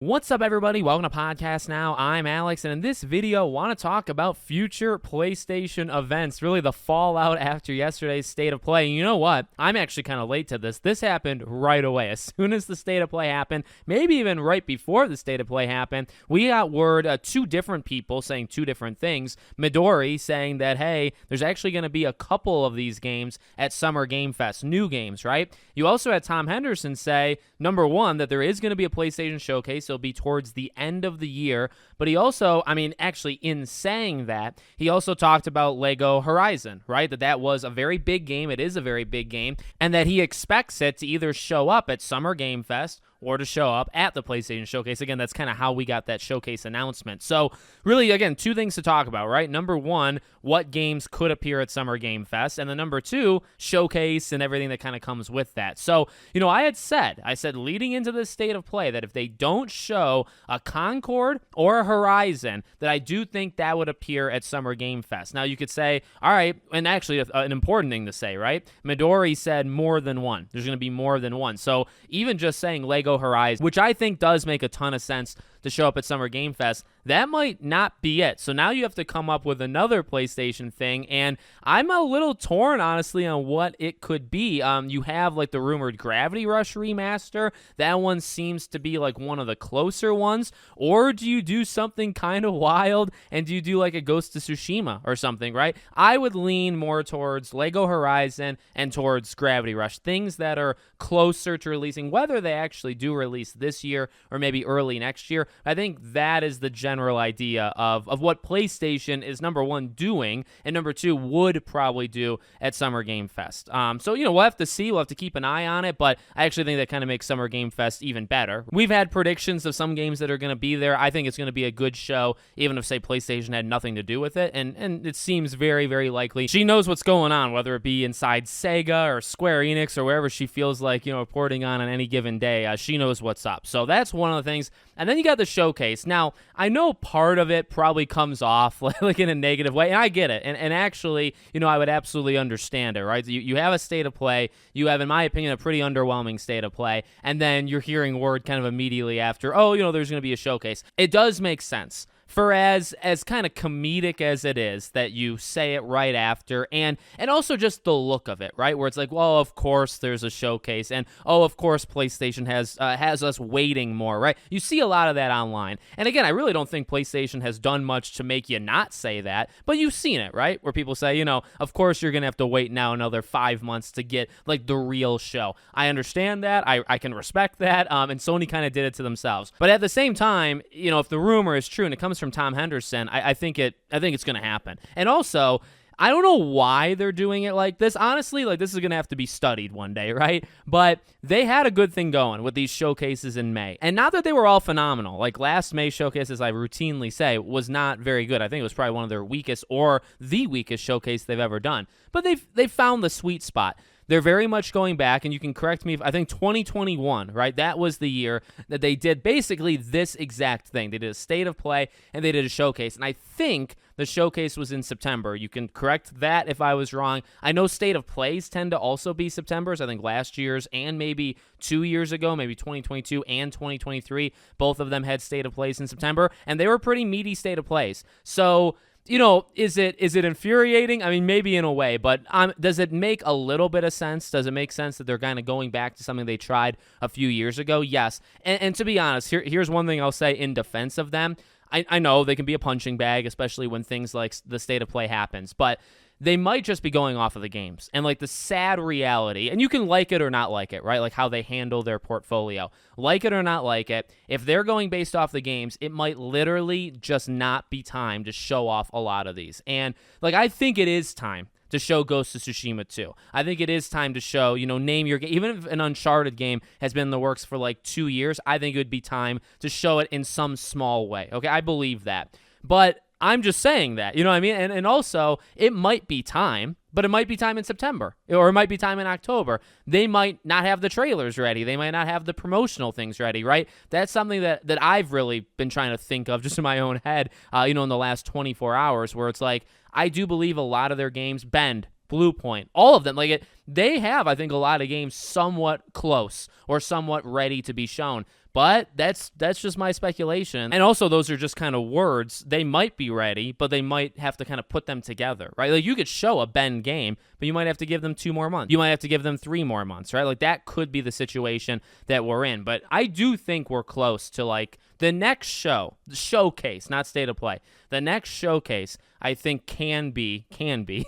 What's up, everybody? Welcome to Podcast Now. I'm Alex, and in this video, I want to talk about future PlayStation events, really the fallout after yesterday's State of Play. And you know what? I'm actually kind of late to this. This happened right away. As soon as the State of Play happened, maybe even right before the State of Play happened, we got word, two different people saying two different things. Midori saying that, hey, there's actually going to be a couple of these games at Summer Game Fest, new games, right? You also had Tom Henderson say, number one, that there is going to be a PlayStation showcase. It'll be towards the end of the year. But he also, actually in saying that, he also talked about Lego Horizon, right? That was a very big game. It is a very big game. And that he expects it to either show up at Summer Game Fest or to show up at the PlayStation Showcase. Again, that's kind of how we got that showcase announcement. So really, again, two things to talk about, right? Number one, what games could appear at Summer Game Fest, and then number two, showcase and everything that kind of comes with that. So, I said leading into this State of Play that if they don't show a Concord or a Horizon, that I do think that would appear at Summer Game Fest. Now, you could say, all right, and actually an important thing to say, right? Midori said more than one. There's going to be more than one. So even just saying Lego Horizon, which I think does make a ton of sense to show up at Summer Game Fest, that might not be it. So now you have to come up with another PlayStation thing, and I'm a little torn, honestly, on what it could be. You have, the rumored Gravity Rush remaster. That one seems to be, one of the closer ones. Or do you do something kind of wild, and do you do, a Ghost of Tsushima or something, right? I would lean more towards Lego Horizon and towards Gravity Rush, things that are closer to releasing, whether they actually do release this year or maybe early next year. I think that is the general idea of what PlayStation is, number one, doing, and number two, would probably do at Summer Game Fest. So, we'll have to see. We'll have to keep an eye on it, but I actually think that kind of makes Summer Game Fest even better. We've had predictions of some games that are going to be there. I think it's going to be a good show, even if, say, PlayStation had nothing to do with it, and it seems very, very likely. She knows what's going on, whether it be inside Sega or Square Enix or wherever she feels like, reporting on any given day. She knows what's up. So that's one of the things. And then you got the showcase. Now, I know part of it probably comes off like in a negative way, and I get it. And actually, I would absolutely understand it, right? You have a State of Play. You have, in my opinion, a pretty underwhelming State of Play. And then you're hearing word kind of immediately after, there's going to be a showcase. It does make sense. For as kind of comedic as it is that you say it right after, and also just the look of it, right? Where it's like, well, of course there's a showcase, and of course PlayStation has us waiting more, right? You see a lot of that online. And again, I really don't think PlayStation has done much to make you not say that, but you've seen it, right? Where people say, of course you're going to have to wait now another 5 months to get the real show. I understand that. I can respect that. And Sony kind of did it to themselves. But at the same time, if the rumor is true and it comes from Tom Henderson, I think it's going to happen. And also, I don't know why they're doing it like this. Honestly, this is going to have to be studied one day, right? But they had a good thing going with these showcases in May. And not that they were all phenomenal. Last May showcase, as I routinely say, was not very good. I think it was probably one of their weakest or the weakest showcase they've ever done. But they've found the sweet spot. They're very much going back, and you can correct me if I think 2021, right? That was the year that they did basically this exact thing. They did a State of Play, and they did a showcase. And I think the showcase was in September. You can correct that if I was wrong. I know State of Plays tend to also be September's. I think last year's and maybe 2 years ago, maybe 2022 and 2023, both of them had State of Plays in September, and they were pretty meaty State of Plays. So, is it infuriating? Maybe in a way, but does it make a little bit of sense? Does it make sense that they're kind of going back to something they tried a few years ago? Yes. And to be honest, here's one thing I'll say in defense of them. I know they can be a punching bag, especially when things like the State of Play happens, but they might just be going off of the games. And the sad reality, and you can like it or not like it, right? How they handle their portfolio. Like it or not like it, if they're going based off the games, it might literally just not be time to show off a lot of these. And I think it is time to show Ghost of Tsushima 2. I think it is time to show, name your game. Even if an Uncharted game has been in the works for 2 years, I think it would be time to show it in some small way. Okay, I believe that. But I'm just saying that, you know what I mean? And also, it might be time, but it might be time in September, or it might be time in October. They might not have the trailers ready. They might not have the promotional things ready, right? That's something that I've really been trying to think of just in my own head, in the last 24 hours, where it's I do believe a lot of their games, Bend, Blue Point, all of them, they have, I think, a lot of games somewhat close or somewhat ready to be shown. But that's just my speculation. And also, those are just kind of words. They might be ready, but they might have to kind of put them together, right? Like, you could show a Bend game, but you might have to give them 2 more months. You might have to give them 3 more months, right? Like, that could be the situation that we're in. But I do think we're close to, like, the next show, the showcase, not state of play. The next showcase, I think, can be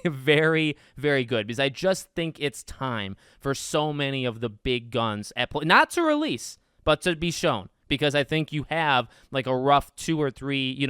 very, very good, because I just think it's time for so many of the big guns at play, not to release, but to be shown. Because I think you have like a rough 2 or 3, year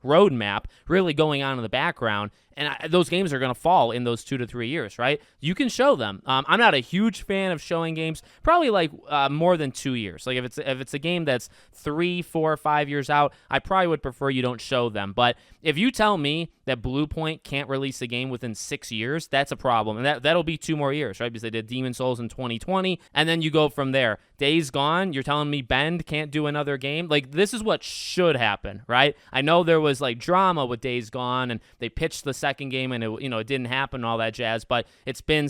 roadmap really going on in the background, and those games are going to fall in those 2 to 3 years, right? You can show them. I'm not a huge fan of showing games probably like more than 2 years. Like, if it's a game that's 3, 4, 5 years out, I probably would prefer you don't show them. But if you tell me that Blue Point can't release a game within 6 years, that's a problem, and that'll be 2 more years, right? Because they did Demon Souls in 2020, and then you go from there. Days Gone, you're telling me Bend can't do another game? Like, this is what should happen, right? I know there was like drama with Days Gone, and they pitched the second game, and it didn't happen and all that jazz. But it's been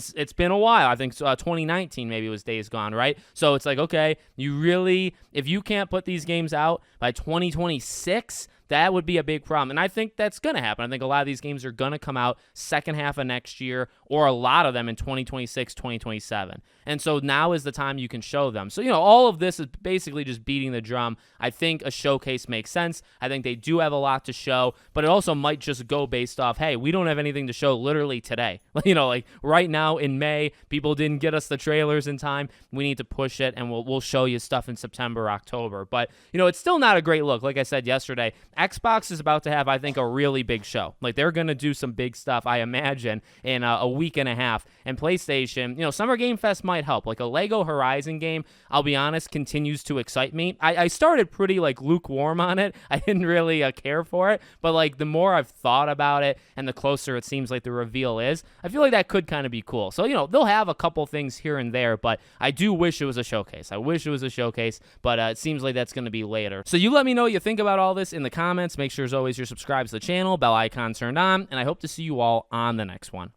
a while. I think 2019 maybe was Days Gone, right? So it's like, okay, if you can't put these games out by 2026. That would be a big problem, and I think that's going to happen. I think a lot of these games are going to come out second half of next year, or a lot of them in 2026, 2027. And so now is the time you can show them. So, all of this is basically just beating the drum. I think a showcase makes sense. I think they do have a lot to show, but it also might just go based off, hey, we don't have anything to show literally today. Like right now in May, people didn't get us the trailers in time. We need to push it, and we'll show you stuff in September, October. But, it's still not a great look. Like I said yesterday, Xbox is about to have, I think, a really big show. Like, they're going to do some big stuff, I imagine, in a week and a half. And PlayStation, Summer Game Fest might help. Like, a Lego Horizon game, I'll be honest, continues to excite me. I started pretty, like, lukewarm on it. I didn't really care for it. But, like, the more I've thought about it and the closer it seems like the reveal is, I feel like that could kind of be cool. So, they'll have a couple things here and there, but I do wish it was a showcase. I wish it was a showcase, but it seems like that's going to be later. So you let me know what you think about all this in the comments. Make sure, as always, you're subscribed to the channel, bell icon turned on, and I hope to see you all on the next one.